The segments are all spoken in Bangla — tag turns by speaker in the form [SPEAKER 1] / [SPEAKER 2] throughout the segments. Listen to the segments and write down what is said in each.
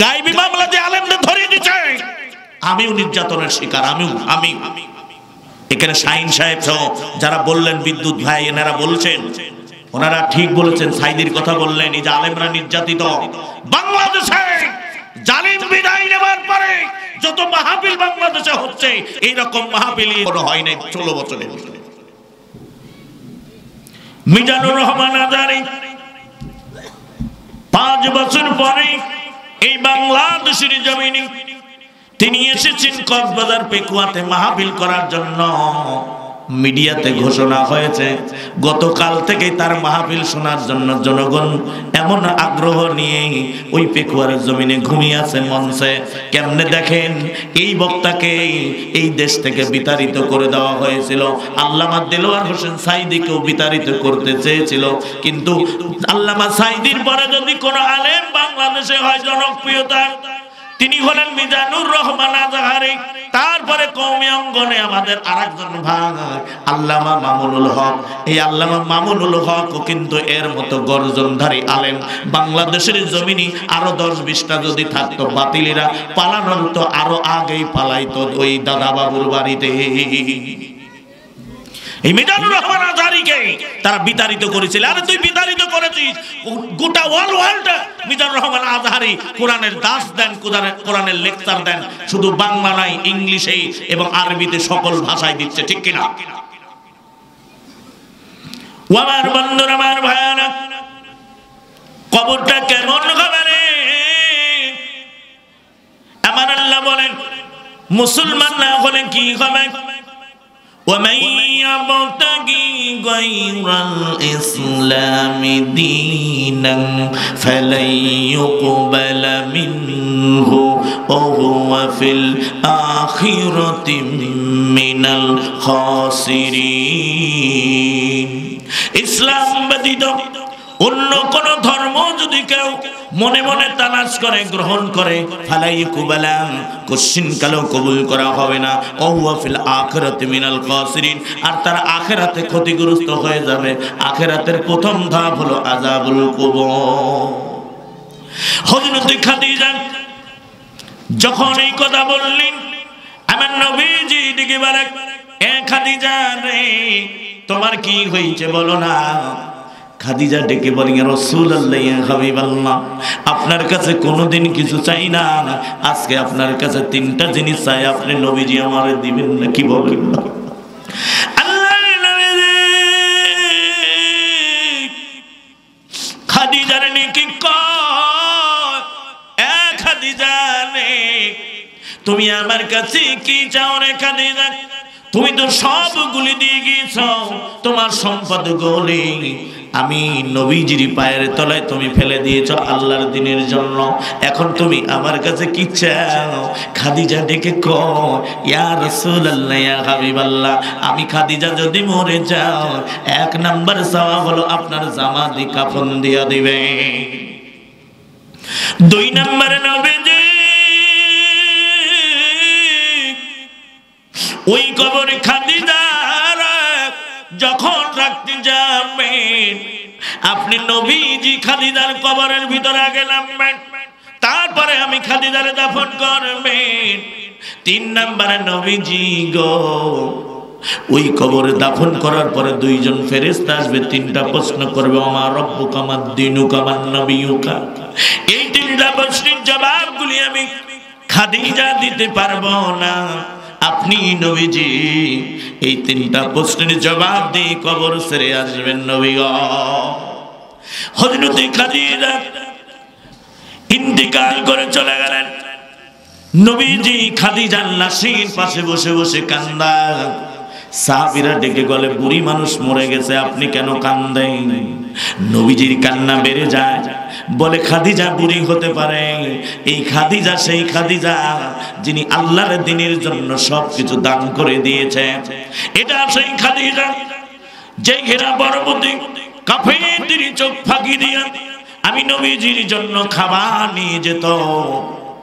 [SPEAKER 1] গায়বী মামলা দিয়ে আলেমদের ধরিয়ে দিচ্ছে। আমিও নির্যাতনের শিকার, আমি এখানে শাহিন সাহেব সহ যারা বললেন, বিদ্যুৎ ভাই এনারা বলছেন, ওনারা ঠিক বলেছেন, সাইদির কথা বললেন, এই যে আলেমরা নির্যাতিত। বাংলাদেশে জালিম বিদায় নেবার পরে যত মাহফিল বাংলাদেশে হচ্ছে, এইরকম মাহফিলই কোনো হয় নাই 16 বছরের ভিতরে। মিজানুর রহমান আজারী 5 বছর পরে এই বাংলাদেশের জমিনে তিনি এসেছেন কক্সবাজার পেকুয়াতে মাহফিল করার জন্য। মিডিয়াতে ঘোষণা হয়েছে গতকাল থেকে তার মাহফিল শোনার জন্য জনগণ এমন আগ্রহ নিয়ে ওই পেকুয়ার জমিনে ঘুমিয়ে আছে মঞ্চে। কেমনে দেখেন, এই বক্তাকে এই দেশ থেকে বিতাড়িত করে দেওয়া হয়েছিল। আল্লামা দেলোয়ার হোসেন সাইদিকেও বিতাড়িত করতে চেয়েছিল, কিন্তু আল্লামা সাইদির পরে যদি কোনো আলেম বাংলাদেশে হয় জনপ্রিয়তা, তিনি হলেন মিজানুর রহমান আজহারী। তারপরে কওমি অঙ্গনে আমাদের আরেকজন ভাই আল্লামা মামুনুল হক। এই আল্লামা মামুনুল হক কিন্তু এর মতো গর্জনধারী আলেম বাংলাদেশের জমিনে আরো 10-20টা যদি থাকতো, বাতিলেরা পালানোর তো আরো আগেই পালাইতো ওই দাদা বাবুর বাড়িতে। এই মিজানুর রহমান আজহারীকে তারা বিতাড়িত করেছিল। আরে তুই বিতাড়িত করেছিস, গোটা ওয়ার্ল্ড মিজানুর রহমান আজহারী কোরআনের দাস দেন, কোরআনের লেকচার দেন, শুধু বাংলা নয়, ইংলিশে এবং আরবিতে সকল ভাষায় দিচ্ছে, ঠিক কিনা? আমার বন্ধুরা, আমার ভাইয়ারা, কবরটা কেমন হবে রে? আমার আল্লাহ বলেন, মুসলমান না হলে কি হবে? ومن يبتغي غير الإسلام دينا فلن يقبل منه وهو في الآخرة من الخاسرين। ইসলাম ব্যতীত অন্য কোন ধর্ম যদি কেউ মনে মনে তালাশ করে গ্রহণ করে, ফালাই কুবালা, কোশ্চিন কালেও কবুল করা হবে না। ওয়া ফিল আখিরাতি মিনাল খাসিরিন, আর তার আখিরাতে ক্ষতিগ্রস্ত হয়ে যাবে। আখিরাতের প্রথম ধাপ হলো আযাবুল কুবর। হযরত খাদিজা যখন এই কথা বললেন, আমার নবীজি দিকে বলে, এ খাদিজা রে, তোমার কি হয়েছে বলো না। খাদিজা ডেকে বলেন, ইয়া রাসূলুল্লাহ, ইয়া হাবিবাল্লাহ, আপনার কাছে কোনোদিন কিছু চাই না, আজকে আপনার কাছে 3টা জিনিস চাই, আপনি নবীজি আমারে দিবেন না? কি বলেন? আল্লাহর নবীজি খাদিজার নাকি কয়, এ খাদিজা রে, তুমি আমার কাছে কি চাও রে খাদিজা? তুমি তো সবগুলি দিয়ে গিয়েছ, তোমার সম্পদগুলি আমি নবীজির পায়ের তলায় তুমি ফেলে দিয়েছ আল্লাহর দ্বীনের জন্য। এখন তুমি আমার কাছে কি চাও? খাদিজা ডেকে কয়, ইয়া রাসূলুল্লাহ, ইয়া হাবিবাল্লাহ, আমি খাদিজা যদি মরে যাও, 1 নাম্বার চাওয়া হলো আপনার জামা দি কাফন দিয়া দিবে। 2 নম্বরে নবীজি ওই কবরে খাদিজার যখন রাখতে যাবেন, আপনি নবীজি খাদিজার কবরের ভিতরে আগে নামবেন, তারপরে আমি খাদিজারে দাফন করবেন। 3 নম্বরে নবীজি গো ওই কবরে দাফন করার পরে 2 জন ফেরেশতা আসবে, 3টা প্রশ্ন করবে, ওমা রব্বুকা মা দীনুকা মান নবিয়ুকা। এই 3টা প্রশ্নের জবাবগুলি আমি খাদিজা দিতে পারবো না, আপনি নবীজি এই 3টা প্রশ্নের জবাব দিয়ে কবর ছেড়ে আসবেন নবী গো। হযরত খাদিজা ইন্তিকাল করে চলে গেলেন। নবীজি খাদিজার লাশের পাশে বসে বসে কান্দা। সাহাবীরা ডেকে বলে, বুড়ি মানুষ মরে গেছে, আপনি কেন কান্দেন? নবীজির কান্না বেড়ে যায়, বলে, খাদিজা বুড়ি হতে পারে, এই খাদিজা সেই খাদিজা যিনি আল্লাহর দ্বীনের জন্য সবকিছু দান করে দিয়েছে। এটা সেই খাদিজা যে ঘেরা পরবর্তী কাফেরদের চোখ ফাঁকি দিয়া আমি নবীজির জন্য খাবার নিয়ে যেত।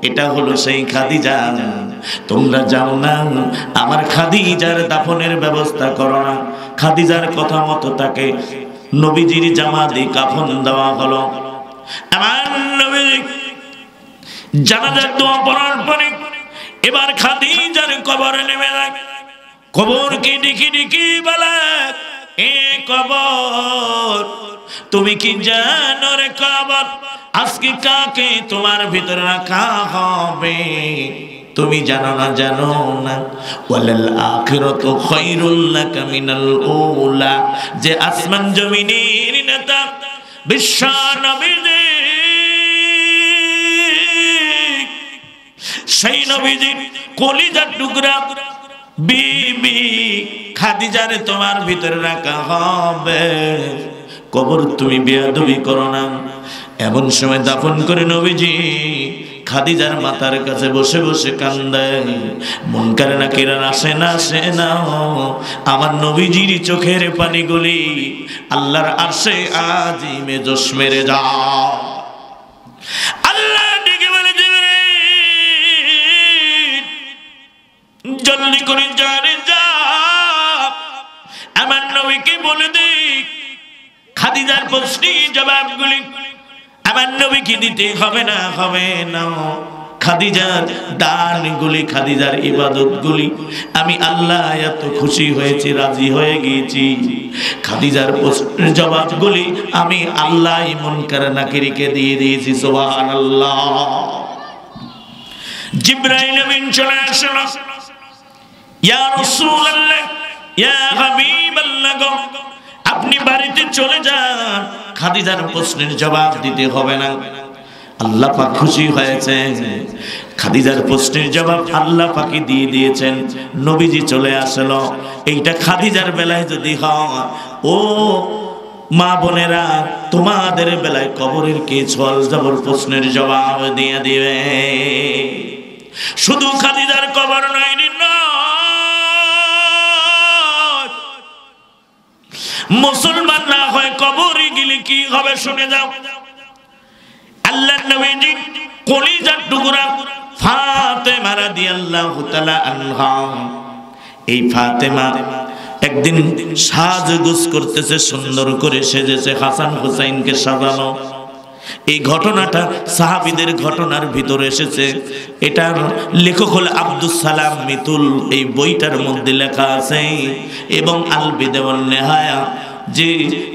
[SPEAKER 1] এটা হলো সেই খাদিজা। তোমরা যাও না, আমার খাদিজার দাফনের ব্যবস্থা করো না। খাদিজার কথা মতো তাকে নবীজির জামা দিয়ে কাফন দেওয়া হলো। আমার নবী জানাজার দোয়া পড়ার পরে এবার খাদিজার কবরে নেমে যায়। কবরকে দেখি দেখি বলে, এ কবর তুমি কি জানো রে কবর, আজকে কাকে তোমার ভিতরে রাখা হবে? তুমি জানো না, জানো না। ওয়ালাল আখিরাতু খায়রুল লাকা মিনাল উলা, যে আসমান জমিনের নেতা বিশ্ব নবীজি, সেই নবীজির কলিজার টুকরা বিবি খাদিজারে তোমার ভিতরে রাখা হবে। কবর তুমি বেয়াদবি করো না। এমন সময় দাফন করে নবীজি খাদিজার মাথার কাছে বসে বসে কান্দে। মুনকার নাকির আসে না, আসে না। আমার নবীজির চোখের পানিগুলি আল্লাহর আরশে আজিমে জোশ মেরে যাও। আল্লাহ ডেকে বলে, জিবরিল জলদি করে যারে যা, আমার নবীকে বলে দে খাদিজার প্রশ্নের জবাবগুলি আমার নবীকে দিতে হবে না, হবে না। খাদিজার দানগুলি, খাদিজার ইবাদতগুলি আমি আল্লাহ এত খুশি হয়েছি, রাজি হয়ে গিয়েছি। খাদিজার প্রশ্নের জবাবগুলি আমি আল্লাহ মুনকার নাকিরকে দিয়ে দিয়েছি। সুবহানাল্লাহ। জিবরাইল আমিন চলে আসলো। ইয়া রাসূলুল্লাহ, ইয়া হাবিবাল্লাহ, আপনি বাড়িতে চলে যান, খাদিজার প্রশ্নের জবাব দিতে হবে না। আল্লাহ পাক খুশি হয়েছে, খাদিজার প্রশ্নের জবাব আল্লাহ পাকই দিয়ে দিয়েছেন। নবীজি চলে আসলো। এইটা খাদিজার বেলায় যদি হয়, ও মা বোনেরা, তোমাদের বেলায় কবরের কে ছল জবর প্রশ্নের জবাব দিয়ে দিবে। শুধু খাদিজার কবর নয়, মুসলমান না হয় কবরে গেলে কি হবে শুনে যাও। আল্লাহর নবীজি কলিজার টুকরা ফাতেমা রাদিয়াল্লাহু তাআলা আনহা, এই ফাতেমা একদিন সাজগোজ করতেছে, সুন্দর করে সেজেছে, হাসান হুসাইনকে সাজানো। এই ঘটনাটা সাহাবীদের ঘটনার ভিতরে এসেছে। এটার লেখক হল আব্দুস সালাম মিতুল, এই বইটার মধ্যে লেখা আছে। এবং আল বিদা ওয়ান নিহায়া, যে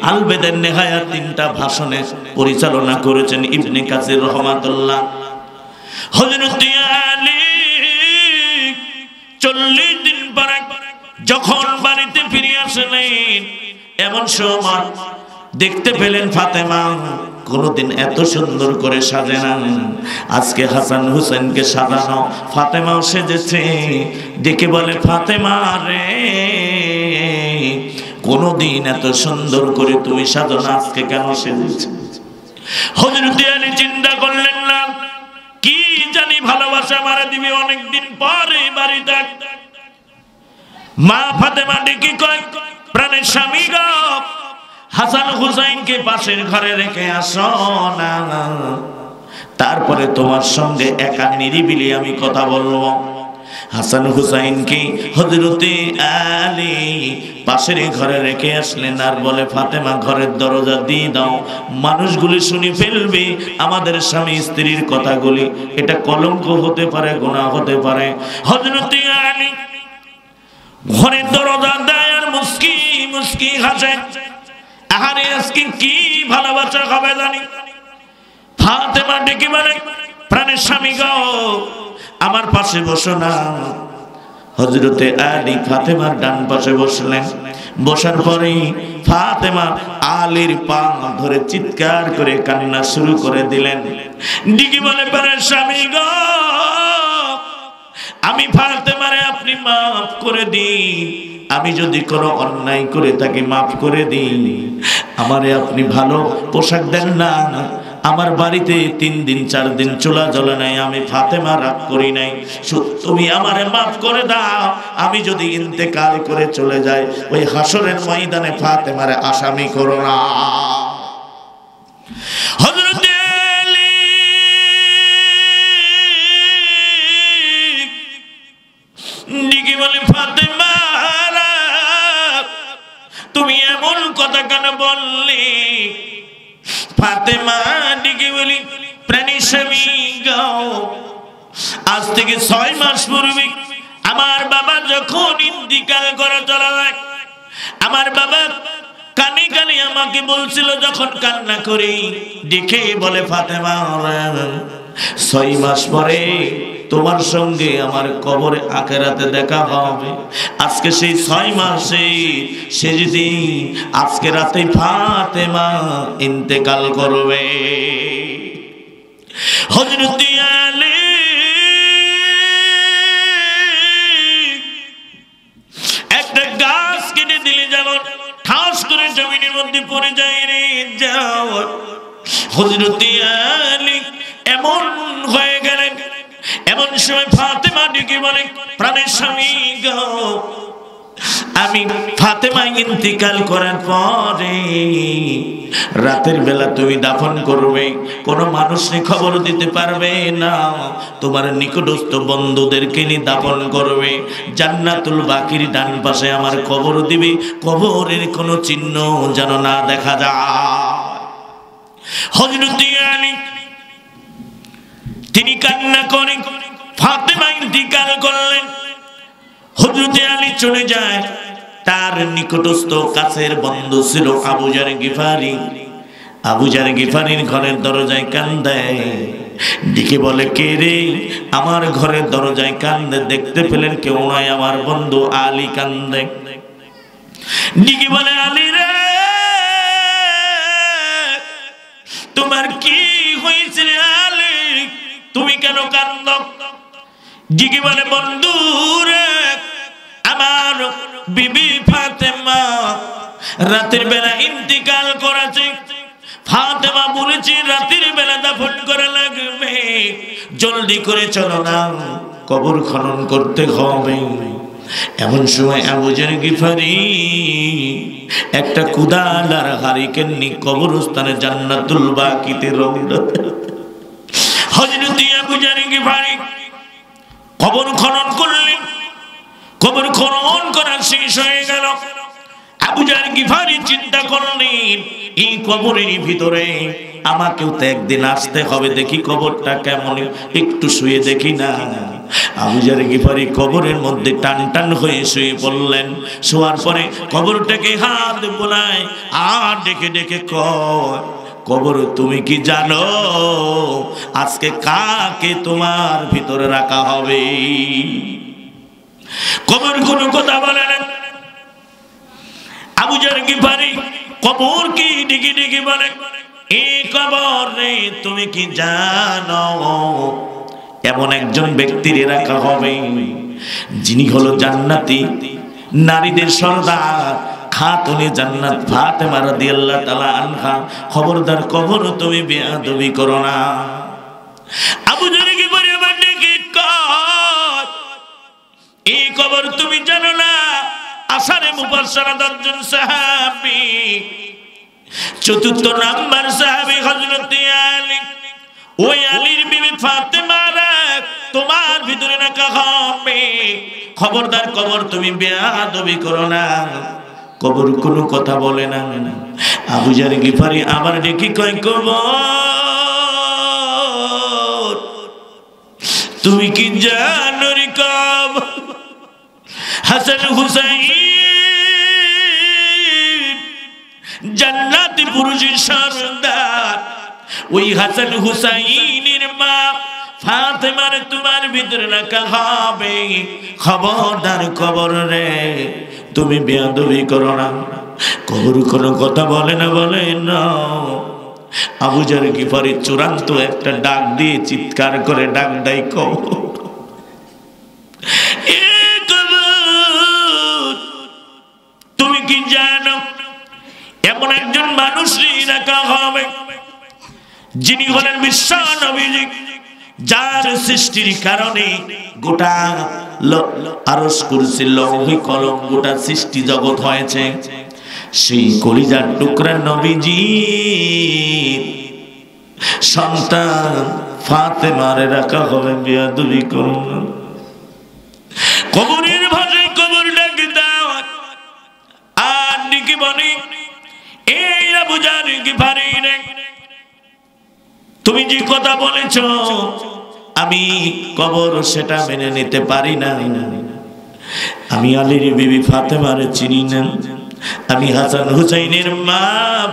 [SPEAKER 1] আল বিদা নিহায়া 3টা ভাষণে পরিচালনা করেছেন ইবনে কাসির রহমাতুল্লাহ। হযরত আলী 40 দিন পরে যখন বাড়িতে ফিরে আসলেন, এমন সময় দেখতে পেলেন ফাতেমা কোনদিন এত সুন্দর করে সাজে না। আজকে হাসান হুসেনকে সাজানো, ফাতেমাও সেজেছে। দেখে বলে, ফাতেমা রে, কোনদিন এত সুন্দর করে তুমি সাজো না, আজকে কেন সেজেছ? হযরত আলী চিন্তা করলেন, না কি জানি ভালোবাসা মারা দিবে অনেকদিন পরে বাড়িতে। মা ফাতেমা ডেকে কয়, প্রাণের স্বামী গো, হাসান হুসাইনকে পাশের ঘরে রেখে আসো না, তারপরে তোমার সঙ্গে একা নিরিবিলি আমি কথা বলবো। হাসান হুসাইনকে হযরতে আলী পাশের ঘরে রেখে আসলেন আর বলে, ফাতেমা ঘরের দরজা দিয়ে দাও, মানুষগুলি শুনে ফেলবে আমাদের স্বামী স্ত্রীর কথাগুলি, এটা কলঙ্ক হতে পারে, গুনাহ হতে পারে। হযরতে আলী ঘরের দরজা দেয় আর মুস্কি মুস্কি হাসে। আহারে আজকে কি ভালোবাসা হবে জানি। ফাতেমা ডেকে বলে, প্রাণের স্বামী গো, আমার পাশে বসো না। হযরতে আলী ফাতেমার ডান পাশে বসলেন। বসার পরে ফাতেমা আলীর পা ধরে চিৎকার করে কান্না শুরু করে দিলেন। ডেকে বলে, প্রাণের স্বামী গো, আমি ফাতেমারে আপনি মাফ করে দিন। আমি যদি কোনো অন্যায় করে থাকি মাফ করে দিন। আমারে আপনি ভালো পোশাক দেন না। আমার বাড়িতে 3 দিন 4 দিন চুলা জ্বলে নাই, আমি ফাতেমা রাগ করি নাই। তুমি আমারে মাফ করে দাও। আমি যদি ইন্তেকাল করে চলে যাই, ওই হাসরের ময়দানে ফাতেমারে আসামি করো না। হযরত আলী দিকে বলে, ফাতেমা তুমি এমন কথা কেন বললে? ফাতেমা দিকে বলি, প্রাণী স্বামী গাও, আজ থেকে 6 মাস পূর্বে আমার বাবা যখন ইন্তিকাল করে চলে যায়, আমার বাবা কানে কানে আমাকে বলছিল, যখন কান্না করি দেখে বলে, ফাতেমা 6 মাস পরে তোমার সঙ্গে আমার কবরে আখিরাতে দেখা হবে। আজকে সেই 6 মাসে সেদিন আজকে রাতে ফাতেমা ইন্তেকাল করবে। হযরত আলী একটা গাছ কেটে দিলে যেমন ঠাস করে জমিনের মধ্যে পড়ে যায় রে যাও, হযরত আলী এমন হয়ে গেলেন। এমন সময় ফাতেমা ডেকে বলে, প্রাণের স্বামী গো, আমি ফাতেমা ইন্তিকাল করার পরে রাতের বেলা তুমি দাফন করবে, কোনো মানুষ খবর দিতে পারবে না, তোমার নিকটস্থ বন্ধুদেরকে নিয়ে দাফন করবে, জান্নাতুল বাকির ডান পাশে আমার কবর দিবে, কবরের কোনো চিহ্ন যেন না দেখা যায়। হযরত আলী তিনি কান্না করে ফাতেমা ইন্তিকাল করলেন। হযরত আলী চলে যায়, তার নিকটস্থ কাছের বন্ধু ছিল আবু জার গিফারি। আবু জার গিফারির ঘরের দরজায় কান্দে, ডেকে বলে, কে রে আমার ঘরের দরজায় কান্দে? দেখতে পেলেন কেউ নয়, আমার বন্ধু আলী কান্দে। ডেকে বলে, আলী রে তোমার কি হয়েছে আলী, তুমি কেন কান্দ? ডেকে বলে, বন্ধু রে আমার বিবি ফাতেমা রাতের বেলা ইন্তিকাল করেছে, ফাতেমা বলেছে রাতের বেলা দাফন করা লাগবে, জলদি করে চলো না, কবর খনন করতে হবে। এমন সময় আবু জার গিফারি একটা কুদালার হারিকেন নিয়ে কবরস্থানে জান্নাতুল বাকিতে রওনা। হযরত আবু জার গিফারি কবর খনন করলেন। কবর খনন করা শেষ হয়ে গেল। আবু জার গিফারি চিন্তা করলেন, এই কবরের ভিতরে আমাকেও তো একদিন আসতে হবে, দেখি কবরটা কেমন, একটু শুয়ে দেখি না। আবু জার গিফারি কবরের মধ্যে টান টান হয়ে শুয়ে পড়লেন। শোয়ার পরে কবরটাকে হাত বোলায় আর ডেকে ডেকে কয়, কবর তুমি কি জানো আজকে কাকে তোমার ভিতরে রাখা হবে? কবর কোনো কথা বলে না। আবু জার গিফারি কবর কি ডেকে ডেকে বলে, এই কবর রে তুমি কি জানো এমন একজন ব্যক্তির রাখা হবে যিনি হলো জান্নাতি, নারীদের সর্দার, খাতুনে জান্নাত ফাতেমা রাদিয়াল্লাহু তাআলা আনহা। খবরদার কবর তুমি বেয়াদবি করো না। আবু জার গিফারি আবার ডেকে কয়, এই কবর তুমি জানো না? আসারে মুবাশশারা 10 জন সাহাবী, চতুর্থ নাম্বার সাহাবী হযরত আলী। ওই আলীর বিবি ফাতেমা তোমার ভিতরে রাখা হবে, খবরদার কবর তুমি বেয়াদবি করো না। কবর কোনো কথা বলে না। আবু জার গিফারি আবার ডেকে কয়, কবর তুমি কি জানো রে কবর হাসান হুসাইন জান্নাতি পুরুষের সর্দার, ওই হাসান হুসাইনের মা ফাতেমার তোমার ভিতরে রাখা হবে, খবরদার কবর রে তুমি বেয়াদবি করো না। কবর কোনো কথা বলে না, বলে না। আবু জার গিফারি চূড়ান্ত একটা ডাক দিয়ে চিৎকার করে ডাক দেয়, কবর তুমি কি জানো এমন একজন মানুষ রাখা হবে যিনি হলেন বিশ্ব নবী, যার সৃষ্টির কারণে গোটা আরশ কুরসি লৌহ কলম গোটা সৃষ্টি জগৎ হয়েছে। সেই কলিজার টুকরা নবীজি সন্তান ফাতেমারে রাখা হবে, বেয়াদবি করো না। কবরের ভাষায় কবর ডাকে দাও আর ডেকে বলে, এই আবু জার গিফারি রে, তুমি যে কথা বলেছ আমি কবর সেটা মেনে নিতে পারি না। আমি আলীর বিবি ফাতেমারে চিনি না, আমি হাসান হুসাইনের মা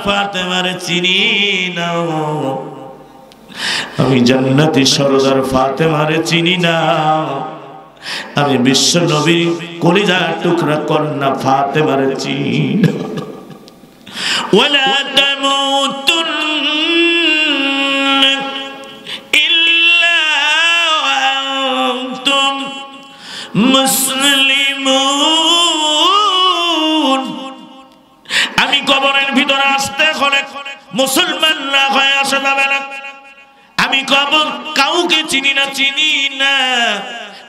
[SPEAKER 1] ফাতেমারে চিনি না, আমি জান্নাতি সরদার ফাতেমারে চিনি না, আমি বিশ্ব নবীর কলিজার টুকরা কন্যা ফাতেমারে চিনি না। ওয়ালা তামুতুন ইল্লা ওয়া আনতুম মুসলিমুন। আমি কবরের ভিতরে আসতে হলে মুসলমান না হয়ে আসা যাবে না। আমি কবর কাউকে চিনি না,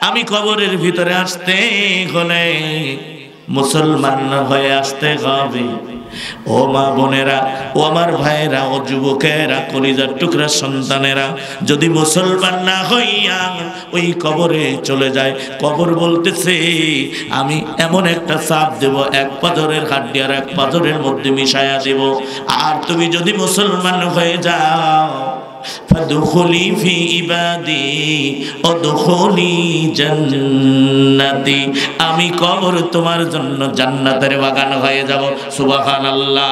[SPEAKER 1] আমি কবরের ভিতরে আসতে হলে মুসলমান না হয়ে আসতে হবে। ও মা বোনেরা, ও আমার ভাইয়েরা, ও যুবকেরা, কলিজার টুকরা সন্তানেরা, যদি মুসলমান না হইয়া ওই কবরে চলে যায়, কবর বলতেছে আমি এমন একটা চাপ দেব, এক পাথরের হাড্ডি আর এক পাথরের মধ্যে মিশায়া দেব। আর তুমি যদি মুসলমান হয়ে যাও, ফাদখুলি ফি ইবাদি ওয়াদখুলি জান্নাতি, আমি কবর তোমার জন্য জান্নাতের বাগান হয়ে যাব। সুবহানাল্লাহ।